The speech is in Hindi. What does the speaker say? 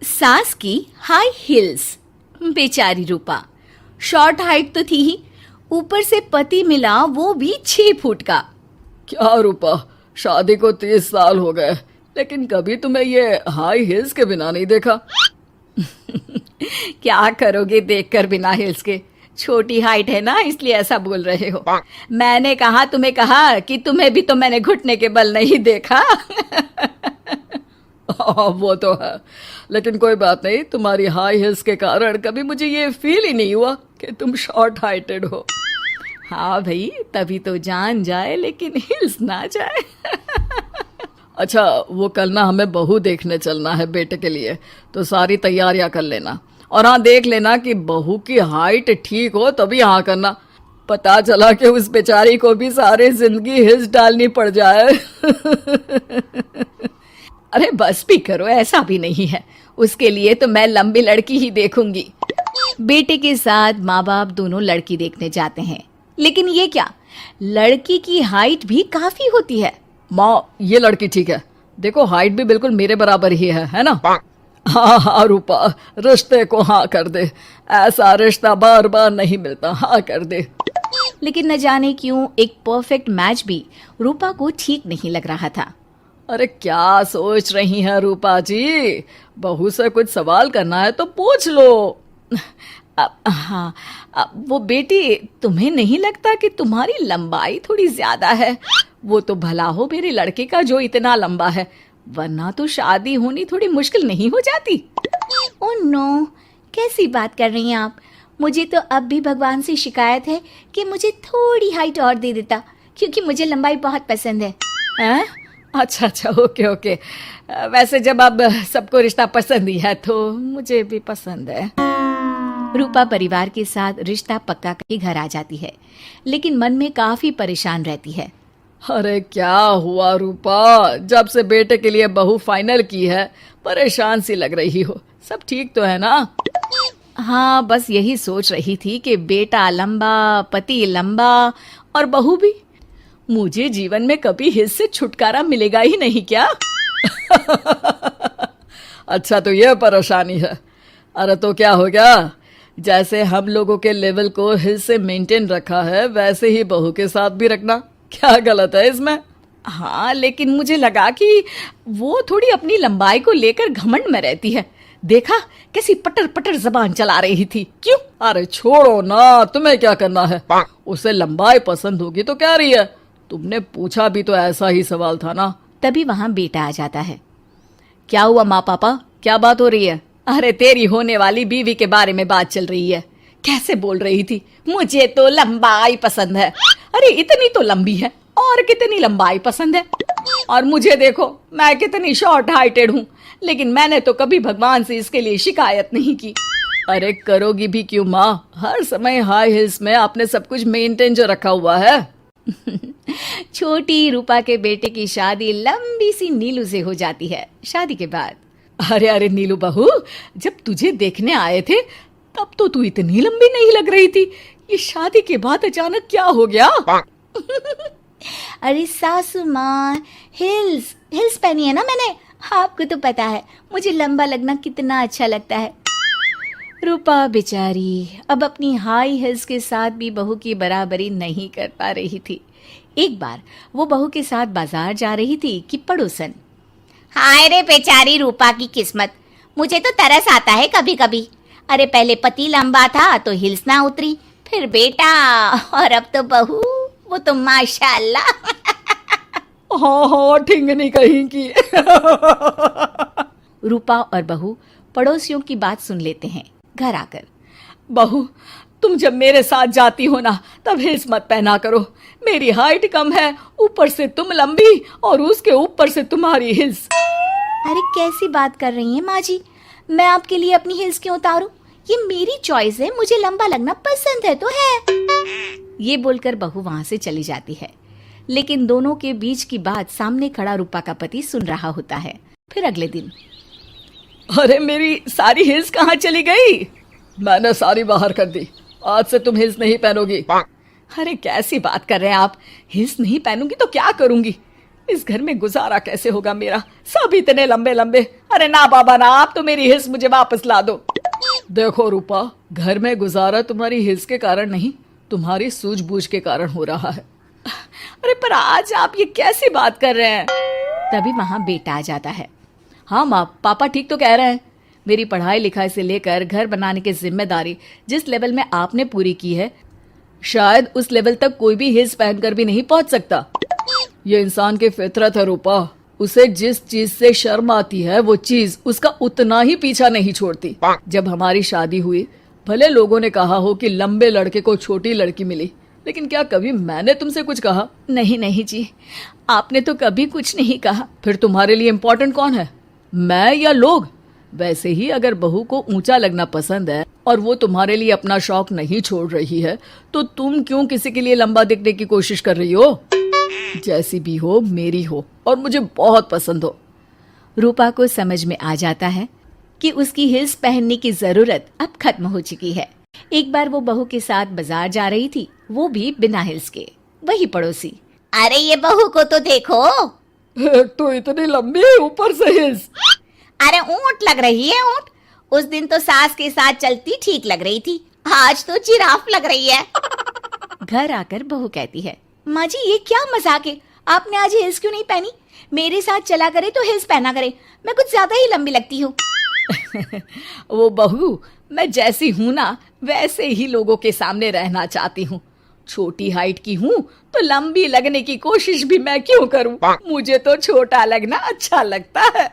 सास की हाई हील्स। बेचारी रूपा, शॉर्ट हाइट तो थी ही, ऊपर से पति मिला वो भी 6 फुट का। क्या रूपा, शादी को 30 साल हो गए लेकिन कभी तुम्हें ये हाई हील्स के बिना नहीं देखा। क्या करोगे देखकर बिना हिल्स के? छोटी हाइट है ना, इसलिए ऐसा बोल रहे हो। मैंने कहा तुम्हें कहा कि तुम्हें भी तो मैंने घुटने के बल नहीं देखा। वो तो है, लेकिन कोई बात नहीं, तुम्हारी हाई हील्स के कारण कभी मुझे ये फील ही नहीं हुआ कि तुम शॉर्ट हाइटेड हो। हाँ भाई, तभी तो जान जाए लेकिन हिल्स ना जाए। अच्छा, वो कल ना हमें बहू देखने चलना है बेटे के लिए, तो सारी तैयारियां कर लेना। और हाँ, देख लेना कि बहू की हाइट ठीक हो तभी हाँ करना। पता चला कि उस बेचारी को भी सारी जिंदगी हिल्स डालनी पड़ जाए। अरे बस भी करो, ऐसा भी नहीं है। उसके लिए तो मैं लंबी लड़की ही देखूंगी। बेटे के साथ माँ बाप दोनों लड़की देखने जाते हैं, लेकिन ये क्या, लड़की की हाइट भी काफी होती है। माँ, ये लड़की ठीक है, देखो हाइट भी बिल्कुल मेरे बराबर ही है ना। हाँ हाँ रूपा, रिश्ते को हाँ कर दे, ऐसा रिश्ता बार बार नहीं मिलता, हाँ कर दे। लेकिन न जाने क्यों एक परफेक्ट मैच भी रूपा को ठीक नहीं लग रहा था। अरे क्या सोच रही हैं रूपा जी, बहू से कुछ सवाल करना है तो पूछ लो। हाँ, वो बेटी, तुम्हें नहीं लगता कि तुम्हारी लंबाई थोड़ी ज्यादा है? वो तो भला हो मेरे लड़के का जो इतना लंबा है, वरना तो शादी होनी थोड़ी मुश्किल नहीं हो जाती। ओह नो, कैसी बात कर रही हैं आप? मुझे तो अब भी भगवान से शिकायत है कि मुझे थोड़ी हाइट और दे देता, क्योंकि मुझे लंबाई बहुत पसंद है। हैं? अच्छा अच्छा, ओके ओके। वैसे जब अब सबको रिश्ता पसंद ही है तो मुझे भी पसंद है। रूपा परिवार के साथ रिश्ता पक्का करके घर आ जाती है, लेकिन मन में काफी परेशान रहती है। अरे क्या हुआ रूपा, जब से बेटे के लिए बहू फाइनल की है परेशान सी लग रही हो, सब ठीक तो है ना? हाँ, बस यही सोच रही थी कि बेटा लंबा, पति लंबा और बहू भी। मुझे जीवन में कभी हिस्से से छुटकारा मिलेगा ही नहीं क्या? अच्छा, तो ये परेशानी है। अरे तो क्या हो गया, जैसे हम लोगों के लेवल को हिस्से मेंटेन रखा है वैसे ही बहू के साथ भी रखना, क्या गलत है इसमें? हाँ, लेकिन मुझे लगा कि वो थोड़ी अपनी लंबाई को लेकर घमंड में रहती है। देखा कैसी पटर पटर जबान चला रही थी। क्यों? अरे छोड़ो ना, तुम्हें क्या करना है, उसे लंबाई पसंद होगी तो क्या रही है, तुमने पूछा भी तो ऐसा ही सवाल था ना। तभी वहां बेटा आ जाता है। क्या हुआ माँ पापा, क्या बात हो रही है? अरे तेरी होने वाली बीवी के बारे में बात चल रही है। कैसे बोल रही थी, मुझे तो लंबाई पसंद है। अरे इतनी तो लंबी है, और कितनी लंबाई पसंद है। और मुझे देखो, मैं कितनी शॉर्ट हाइटेड हूँ, लेकिन मैंने तो कभी भगवान से इसके लिए शिकायत नहीं की। अरे करोगी भी क्यों माँ, हर समय हाई हिल्स में आपने सब कुछ मेंटेन जो रखा हुआ है। छोटी रूपा के बेटे की शादी लंबी सी नीलू से हो जाती है। शादी के बाद, अरे अरे नीलू बहू, जब तुझे देखने आए थे तब तो तू इतनी लंबी नहीं लग रही थी, ये शादी के बाद अचानक क्या हो गया? अरे सासू माँ, हिल्स हिल्स पहनी है ना मैंने, आपको तो पता है मुझे लंबा लगना कितना अच्छा लगता है। रूपा बेचारी अब अपनी हाई हिल्स के साथ भी बहू की बराबरी नहीं कर पा रही थी। एक बार वो बहू के साथ बाजार जा रही थी कि पड़ोसन, हाय रे बेचारी रूपा की किस्मत, मुझे तो तरस आता है कभी कभी। अरे पहले पति लंबा था तो हिल्स ना उतरी, फिर बेटा, और अब तो बहू, वो तो माशाल्लाह। हाँ हाँ, ठिंगनी कहीं की। रूपा और बहू पड़ोसियों की बात सुन लेते हैं। घर आकर, बहू, तुम जब मेरे साथ जाती हो ना तब हिल्स मत पहना करो, मेरी हाइट कम है, ऊपर से तुम लंबी और उसके ऊपर से तुम्हारी हिल्स। अरे कैसी बात कर रही हैं माँ जी, मैं आपके लिए अपनी हिल्स क्यों उतारूं? ये मेरी चॉइस है, मुझे लंबा लगना पसंद है तो है। ये बोलकर बहू वहां से चली जाती है, लेकिन दोनों के बीच की बात सामने खड़ा रूपा का पति सुन रहा होता है। फिर अगले दिन, अरे मेरी सारी हिल्स कहाँ चली गई? मैंने सारी बाहर कर दी, आज से तुम हिल्स नहीं पहनोगी। अरे कैसी बात कर रहे हैं आप, हिल्स नहीं पहनूंगी तो क्या करूंगी? इस घर में गुजारा कैसे होगा मेरा, सब इतने लंबे लंबे। अरे ना बाबा ना, आप तो मेरी हिल्स मुझे वापस ला दो। देखो रूपा, घर में गुजारा तुम्हारी हिल्स के कारण नहीं, तुम्हारी सूझबूझ के कारण हो रहा है। अरे पर आज आप ये कैसी बात कर रहे हैं? तभी वहां बेटा आ जाता है। हाँ माँ, पापा ठीक तो कह रहे हैं। मेरी पढ़ाई लिखाई से लेकर घर बनाने की जिम्मेदारी जिस लेवल में आपने पूरी की है, शायद उस लेवल तक कोई भी हिल्स पहनकर भी नहीं पहुंच सकता। ये इंसान की फितरत है रूपा, उसे जिस चीज से शर्म आती है वो चीज उसका उतना ही पीछा नहीं छोड़ती। जब हमारी शादी हुई, भले लोगों ने कहा हो कि लंबे लड़के को छोटी लड़की मिली, लेकिन क्या कभी मैंने तुमसे कुछ कहा? नहीं नहीं जी, आपने तो कभी कुछ नहीं कहा। फिर तुम्हारे लिए इम्पोर्टेंट कौन है, मैं या लोग? वैसे ही अगर बहू को ऊंचा लगना पसंद है और वो तुम्हारे लिए अपना शौक नहीं छोड़ रही है, तो तुम क्यों किसी के लिए लंबा दिखने की कोशिश कर रही हो? जैसी भी हो, मेरी हो और मुझे बहुत पसंद हो। रूपा को समझ में आ जाता है कि उसकी हिल्स पहनने की जरूरत अब खत्म हो चुकी है। एक बार वो बहू के साथ बाजार जा रही थी, वो भी बिना हिल्स के। वही पड़ोसी, अरे ये बहू को तो देखो, एक तो इतनी लंबी है, ऊपर से हिल्स। अरे ऊंट लग रही है ऊंट। उस दिन तो सास के साथ चलती ठीक लग रही थी, आज तो जिराफ लग रही है। घर आकर बहू कहती है, माँ जी ये क्या मजाक है, आपने आज हिल्स क्यों नहीं पहनी? मेरे साथ चला करे तो हिल्स पहना करे, मैं कुछ ज्यादा ही लंबी लगती हूँ। वो बहू, मैं जैसी हूँ ना वैसे ही लोगों के सामने रहना चाहती हूँ। छोटी हाइट की हूँ तो लंबी लगने की कोशिश भी मैं क्यों करूँ? मुझे तो छोटा लगना अच्छा लगता है।